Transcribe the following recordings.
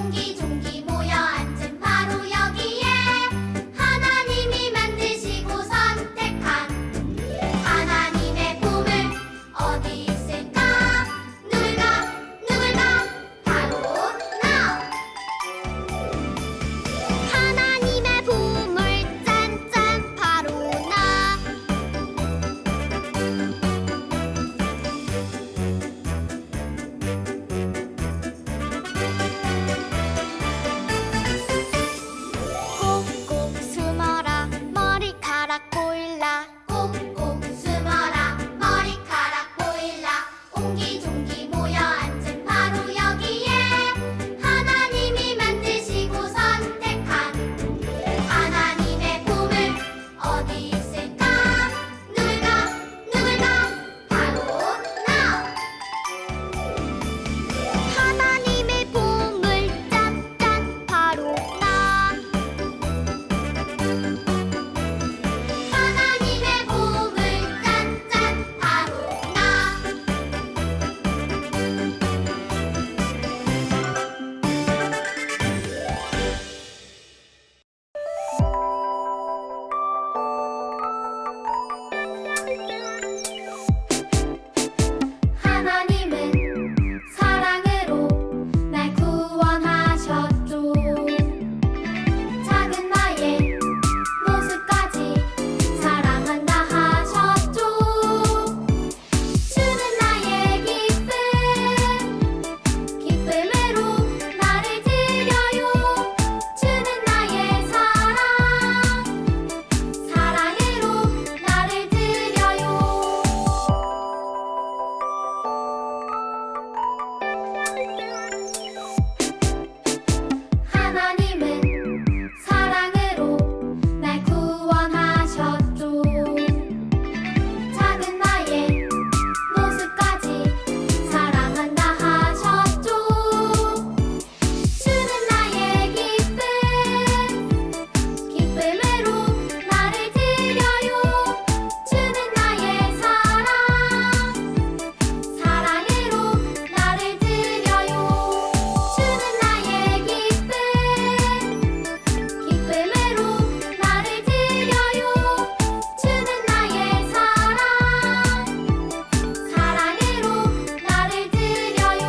옹기종기 모여 앉은 바로 여기에 하나님이 만드시고 선택한 하나님의 보물 어디 있을까? 누굴까? 바로 나! 하나님의 보물 짠짠 바로 나! 꼭꼭 숨어라 머리카락 보일라 꼭꼭 숨어라 머리카락 보일라 옹기종기 모여 앉은 바로 여기에 하나님이 만드시고 선택한 하나님의 보물 어디 있을까? 누굴까? 바로 나! 하나님의 보물 짠짠 바로 나! 하나님의 보물 짠짠 바로 나! 하나님은 사랑으로 날 구원하셨죠. 작은 나의 모습까지 사랑한다 하셨죠. 주는 나의 기쁨으로 나를 드려요. 주는 나의 사랑으로 나를 드려요. 하나님은 사랑으로 날 구원하셨죠. 작은 나의 모습까지 사랑한다 하셨죠. 주는 나의 기쁨으로 나를 드려요. 주는 나의 사랑으로 나를 드려요. 주는 나의 기쁨으로 나를 드려요. 주는 나의 사랑으로 나를 드려요.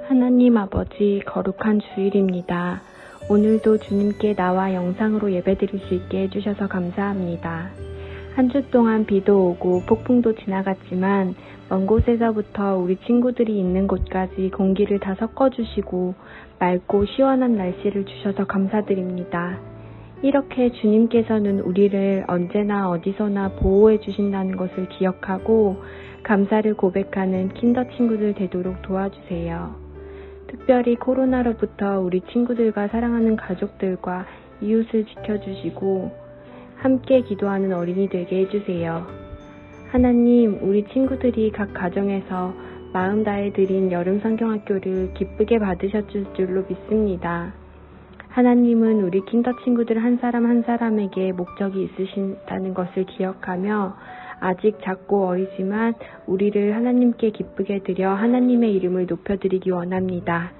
하나님 아버지, 거룩한 주일입니다. 오늘도 주님께 나와 영상으로 예배드릴 수 있게 해주셔서 감사합니다. 한 주 동안 비도 오고 폭풍도 지나갔지만 먼 곳에서부터 우리 친구들이 있는 곳까지 공기를 다 섞어주시고 맑고 시원한 날씨를 주셔서 감사드립니다. 이렇게 주님께서는 우리를 언제나 어디서나 보호해 주신다는 것을 기억하고 감사를 고백하는 킨더 친구들 되도록 도와주세요. 특별히 코로나로부터 우리 친구들과 사랑하는 가족들과 이웃을 지켜주시고 함께 기도하는 어린이 되게 해주세요. 하나님, 우리 친구들이 각 가정에서 마음 다해 드린 여름 성경학교를 기쁘게 받으셨을 줄로 믿습니다. 하나님은 우리 킨더 친구들 한 사람 한 사람에게 목적이 있으신다는 것을 기억하며 아직 작고 어리지만 우리를 하나님께 기쁘게 드려 하나님의 이름을 높여드리기 원합니다.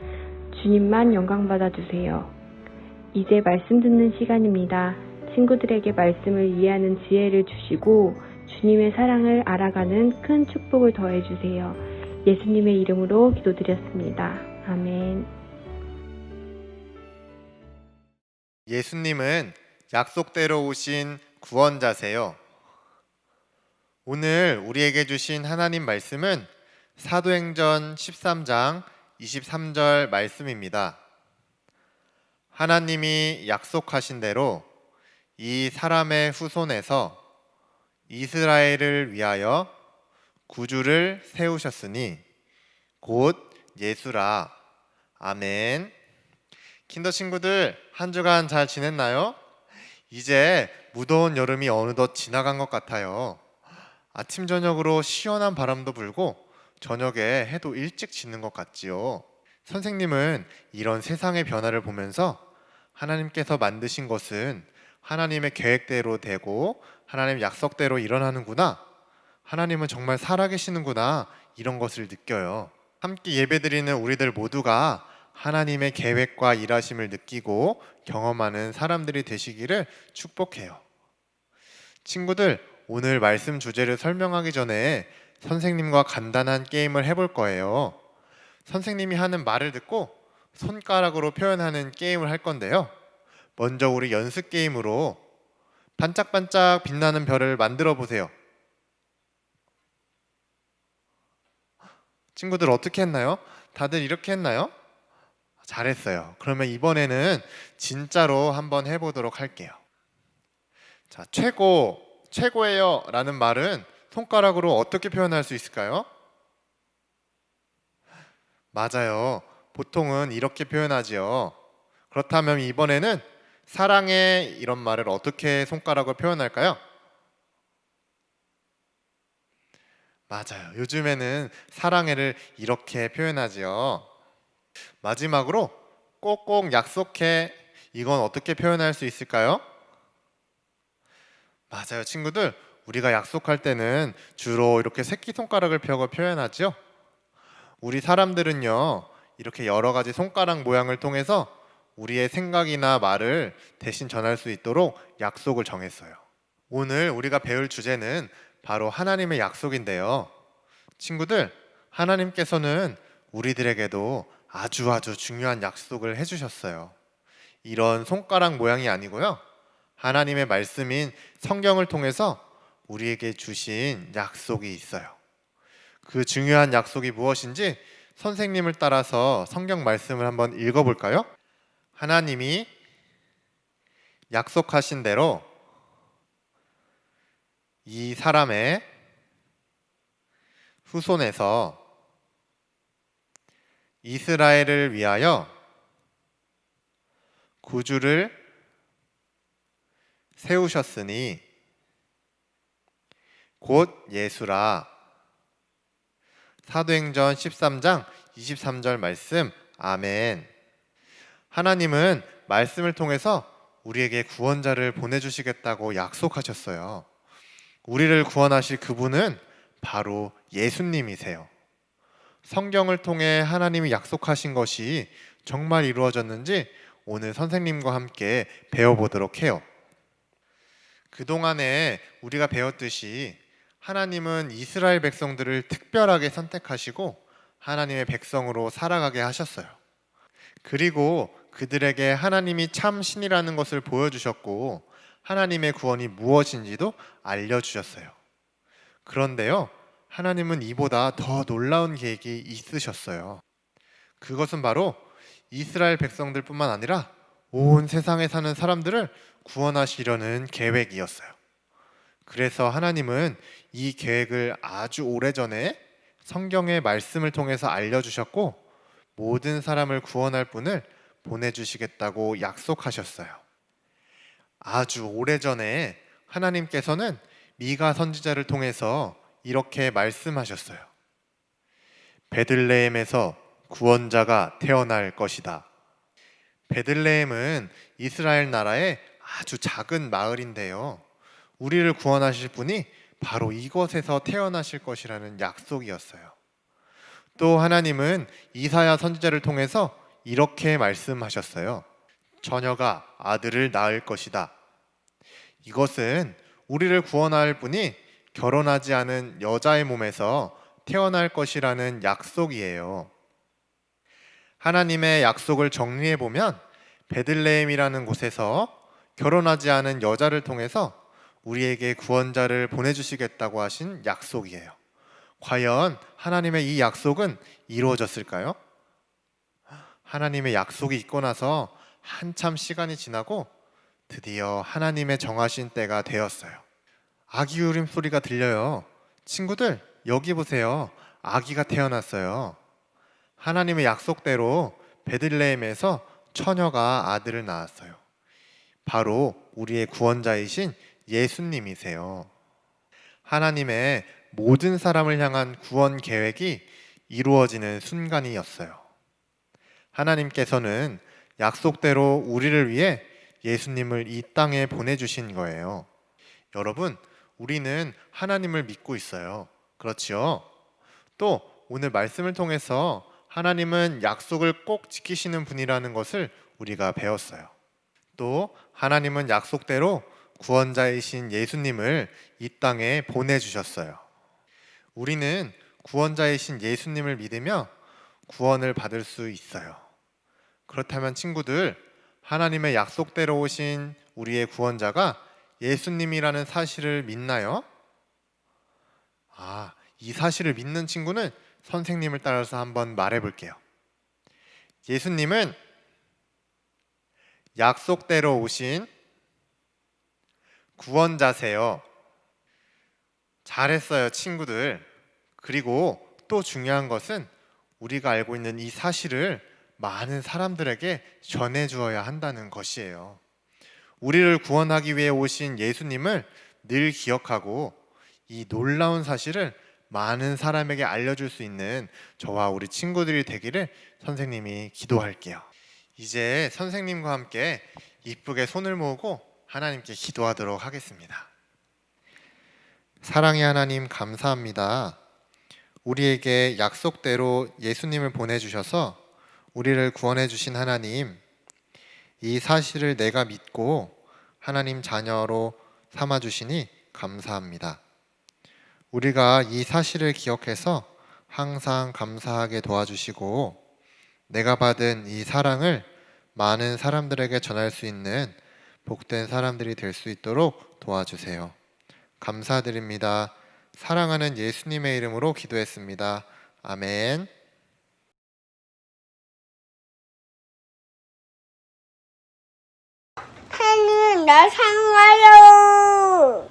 주님만 영광 받아주세요. 이제 말씀 듣는 시간입니다. 친구들에게 말씀을 이해하는 지혜를 주시고 주님의 사랑을 알아가는 큰 축복을 더해주세요. 예수님의 이름으로 기도드렸습니다. 아멘. 예수님은 약속대로 오신 구원자세요. 오늘 우리에게 주신 하나님 말씀은 사도행전 13장 23절 말씀입니다. 하나님이 약속하신 대로 이 사람의 후손에서 이스라엘을 위하여 구주를 세우셨으니 곧 예수라. 아멘. 킨더 친구들, 한 주간 잘 지냈나요? 이제 무더운 여름이 어느덧 지나간 것 같아요. 아침 저녁으로 시원한 바람도 불고 저녁에 해도 일찍 지는 것 같지요. 선생님은 이런 세상의 변화를 보면서 하나님께서 만드신 것은 하나님의 계획대로 되고 하나님의 약속대로 일어나는구나. 하나님은 정말 살아계시는구나. 이런 것을 느껴요. 함께 예배드리는 우리들 모두가 하나님의 계획과 일하심을 느끼고 경험하는 사람들이 되시기를 축복해요. 친구들, 오늘 말씀 주제를 설명하기 전에 선생님과 간단한 게임을 해볼 거예요. 선생님이 하는 말을 듣고 손가락으로 표현하는 게임을 할 건데요. 먼저 우리 연습 게임으로 반짝반짝 빛나는 별을 만들어 보세요. 친구들 어떻게 했나요? 다들 이렇게 했나요? 잘했어요. 그러면 이번에는 진짜로 한번 해보도록 할게요. 자, 최고예요 라는 말은 손가락으로 어떻게 표현할 수 있을까요? 맞아요. 보통은 이렇게 표현하지요. 그렇다면 이번에는 사랑해 이런 말을 어떻게 손가락으로 표현할까요? 맞아요. 요즘에는 사랑해를 이렇게 표현하지요. 마지막으로 꼭꼭 약속해 이건 어떻게 표현할 수 있을까요? 맞아요. 친구들, 우리가 약속할 때는 주로 이렇게 새끼손가락을 펴고 표현하죠. 우리 사람들은요, 이렇게 여러 가지 손가락 모양을 통해서 우리의 생각이나 말을 대신 전할 수 있도록 약속을 정했어요. 오늘 우리가 배울 주제는 바로 하나님의 약속인데요. 친구들, 하나님께서는 우리들에게도 아주 중요한 약속을 해주셨어요. 이런 손가락 모양이 아니고요. 하나님의 말씀인 성경을 통해서 우리에게 주신 약속이 있어요. 그 중요한 약속이 무엇인지 선생님을 따라서 성경 말씀을 한번 읽어볼까요? 하나님이 약속하신 대로 이 사람의 후손에서 이스라엘을 위하여 구주를 세우셨으니 곧 예수라. 사도행전 13장 23절 말씀. 아멘. 하나님은 말씀을 통해서 우리에게 구원자를 보내주시겠다고 약속하셨어요. 우리를 구원하실 그분은 바로 예수님이세요. 성경을 통해 하나님이 약속하신 것이 정말 이루어졌는지 오늘 선생님과 함께 배워보도록 해요. 그동안에 우리가 배웠듯이 하나님은 이스라엘 백성들을 특별하게 선택하시고 하나님의 백성으로 살아가게 하셨어요. 그리고 그들에게 하나님이 참 신이라는 것을 보여주셨고 하나님의 구원이 무엇인지도 알려주셨어요. 그런데요, 하나님은 이보다 더 놀라운 계획이 있으셨어요. 그것은 바로 이스라엘 백성들뿐만 아니라 온 세상에 사는 사람들을 구원하시려는 계획이었어요. 그래서 하나님은 이 계획을 아주 오래전에 성경의 말씀을 통해서 알려주셨고 모든 사람을 구원할 분을 보내주시겠다고 약속하셨어요. 아주 오래전에 하나님께서는 미가 선지자를 통해서 이렇게 말씀하셨어요. 베들레헴에서 구원자가 태어날 것이다. 베들레헴은 이스라엘 나라의 아주 작은 마을인데요. 우리를 구원하실 분이 바로 이곳에서 태어나실 것이라는 약속이었어요. 또 하나님은 이사야 선지자를 통해서 이렇게 말씀하셨어요. 처녀가 아들을 낳을 것이다. 이것은 우리를 구원할 분이 결혼하지 않은 여자의 몸에서 태어날 것이라는 약속이에요. 하나님의 약속을 정리해 보면 베들레헴이라는 곳에서 결혼하지 않은 여자를 통해서 우리에게 구원자를 보내주시겠다고 하신 약속이에요. 과연 하나님의 이 약속은 이루어졌을까요? 하나님의 약속이 있고 나서 한참 시간이 지나고 드디어 하나님의 정하신 때가 되었어요. 아기 울음소리가 들려요. 친구들, 여기 보세요. 아기가 태어났어요. 하나님의 약속대로 베들레헴에서 처녀가 아들을 낳았어요. 바로 우리의 구원자이신 예수님이세요. 하나님의 모든 사람을 향한 구원 계획이 이루어지는 순간이었어요. 하나님께서는 약속대로 우리를 위해 예수님을 이 땅에 보내주신 거예요. 여러분, 우리는 하나님을 믿고 있어요. 그렇지요? 또 오늘 말씀을 통해서 하나님은 약속을 꼭 지키시는 분이라는 것을 우리가 배웠어요. 또 하나님은 약속대로 구원자이신 예수님을 이 땅에 보내주셨어요. 우리는 구원자이신 예수님을 믿으며 구원을 받을 수 있어요. 그렇다면 친구들, 하나님의 약속대로 오신 우리의 구원자가 예수님이라는 사실을 믿나요? 이 사실을 믿는 친구는 선생님을 따라서 한번 말해 볼게요. 예수님은 약속대로 오신 구원자세요. 잘했어요, 친구들. 그리고 또 중요한 것은 우리가 알고 있는 이 사실을 많은 사람들에게 전해 주어야 한다는 것이에요. 우리를 구원하기 위해 오신 예수님을 늘 기억하고 이 놀라운 사실을 많은 사람에게 알려줄 수 있는 저와 우리 친구들이 되기를 선생님이 기도할게요. 이제 선생님과 함께 이쁘게 손을 모으고 하나님께 기도하도록 하겠습니다. 사랑의 하나님, 감사합니다. 우리에게 약속대로 예수님을 보내주셔서 우리를 구원해 주신 하나님, 이 사실을 내가 믿고 하나님 자녀로 삼아주시니 감사합니다. 우리가 이 사실을 기억해서 항상 감사하게 도와주시고 내가 받은 이 사랑을 많은 사람들에게 전할 수 있는 복된 사람들이 될 수 있도록 도와주세요. 감사드립니다. 사랑하는 예수님의 이름으로 기도했습니다. 아멘. 하나님, 나 사랑해요.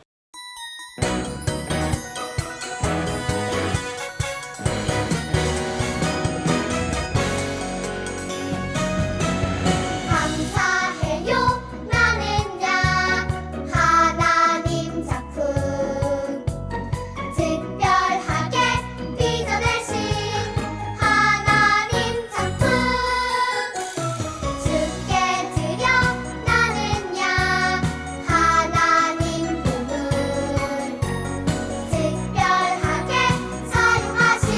감사해요 나는야 하나님 작품 특별하게 빚어내신 하나님 작품 주께 드려 나는야 하나님 꿈을 특별하게 사용하신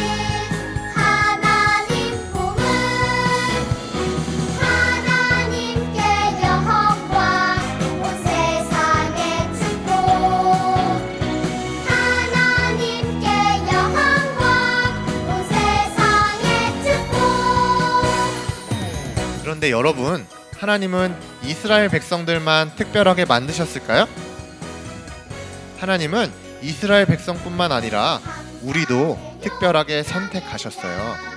하나님 꿈을 하나님께 영광 온 세상의 축복 하나님께 영광 온 세상의 축복. 그런데 여러분, 하나님은 이스라엘 백성들만 특별하게 만드셨을까요? 하나님은 이스라엘 백성뿐만 아니라 우리도 특별하게 선택하셨어요.